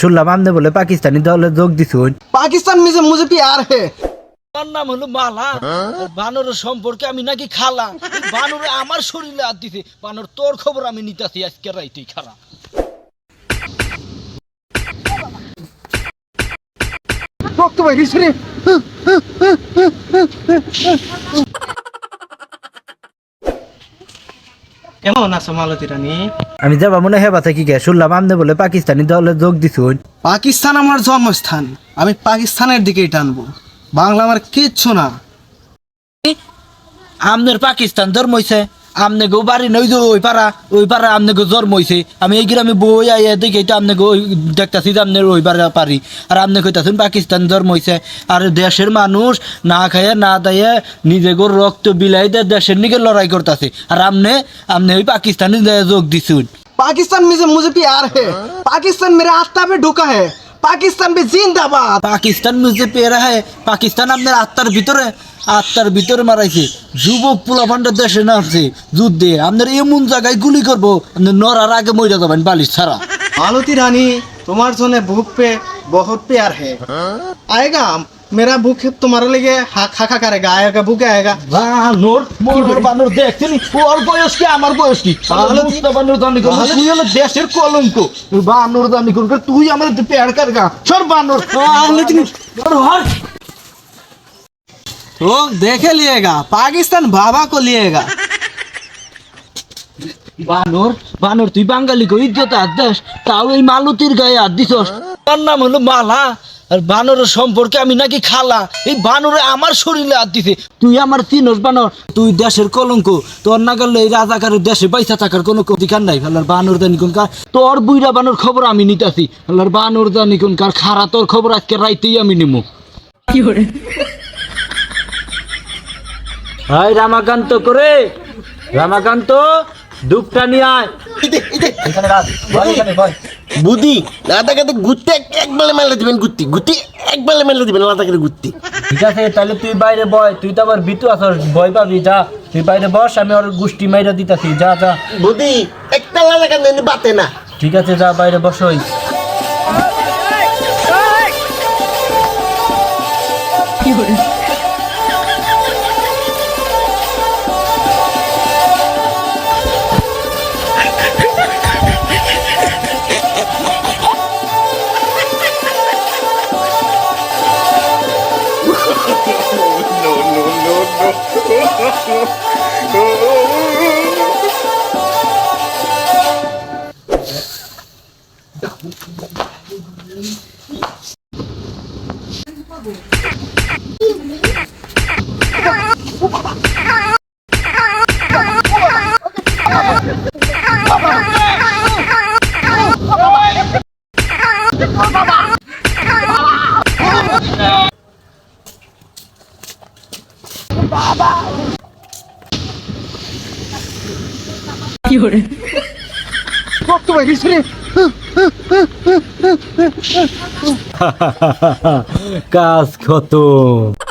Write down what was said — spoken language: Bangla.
শুনলাম আপনি বলে পাকিস্তানি দলে যোগ দিছুন। पाकिस्तान में से मुझे प्यार है। আমার নাম হলো মালা। বানরের সম্পর্কে আমি নাকি খালা। বানরে আমার শরীরে হাত দিছে। বানর তোর খবর আমি নিতাছি আজকে রাইতেই খারা। রক্ত বাইরিস রে। কেমন আছো মালতী রানী? আমি যাবা মনে হেবা থাকি গে, শুনলাম আপনি বলে পাকিস্তানি দলে যোগ দিছুন। পাকিস্তান আমার জন্মস্থান, আমি পাকিস্তানের দিকেই টানবো, বাংলা আমার কিচ্ছু না। আমনের পাকিস্তান ধর্ম হইছে, আমনে গো বাড়ি নই যে ওই পাড়া আমনে গো জন্ম হইছে। আমি এই গ্রামে বই আইয়া দেখি তো আমনে গো দেখতাছি যে আমনের ওই পারি, আর আমনে কইতাছেন পাকিস্তান ধর্ম হইছে। আর দেশের মানুষ না খাইয়ে না দাইয়ে নিজে গো রক্ত বিলাই দিয়ে দেশের নিকে লড়াই করতেছে, আর আমনে ওই পাকিস্তানি যোগ দিছুন। पाकिस्तान में से मुझे प्यार है, पाकिस्तान मेरे आत्मा में ढुका है, पाकिस्तान में जिंदाबाद। পাকিস্তান মুঝে পেরা হয়, পাকিস্তান আপনার আত্মার ভিতরে মারাইছে। যুবক পোলাপান্ডা দেশে নামছে যুদ্ধে, আপনার এমন জায়গায় গুলি করবো আপনার নরার আগে মরে যাবেন বালিশ ছাড়া। मालती रानी तुम्हारे जोने भूख पे बहुत प्यार है, आएगा मेरा भूख तुम्हारे लिए खा खा करेगा, आएगा भूख आएगा। বানর দেখছেন ওর বয়স কি আমার বয়স কি? তুই হলো দেশের কলঙ্ক, বানর দানি কোন তুই আমার পেয়ার কারগা সর বানর। तो देखे लिएगा, पाकिस्तान बाबा को लिएगा। বানর তুই বাঙালি কো ইজ্জত হাত দেস, তাও এই মালতির গায়ে হাত দিছস। তার নাম হলো মালা, আর বানরের সম্পর্কে আমি নাকি খালা। এই বানরে আমার শরীরে হাত দিছে। তুই আমার চিনস বানর, তুই দেশের কলঙ্ক। তোর না গেলে এই রাজাকারের দেশে পয়সা থাকার কোনো অধিকার নাই। আল্লাহর বানর জানি কোনকার তোর বুইরা বানর খবর আমি নিতাছি। আল্লাহর বানর জানি কোনকার খারা তোর খবর আজকে রাইতেই আমি নিমু। কি করে হাই রামাকান্ত করে, রামাকান্ত দুপটা নিয়ে আয়। বুদ্ধি লাদাকে ঘুরতে একবেলা মেলে দিবেন, গুত্তি একবেলা মেলে দিবেন লাদাকে গুত্তি। ঠিক আছে তাহলে তুই বাইরে বয়, তুই তো আবার বিতু আসস, ভয় পাবি। যা তুই বাইরে বস, আমি ওর গোষ্ঠী মাইরা দিতাছি। যা যা বুদ্ধি একটা লাদাকে বাতে না। ঠিক আছে যা বাইরে বসই। কি করে রক্ত বাইরিস রে। কাজ খতম।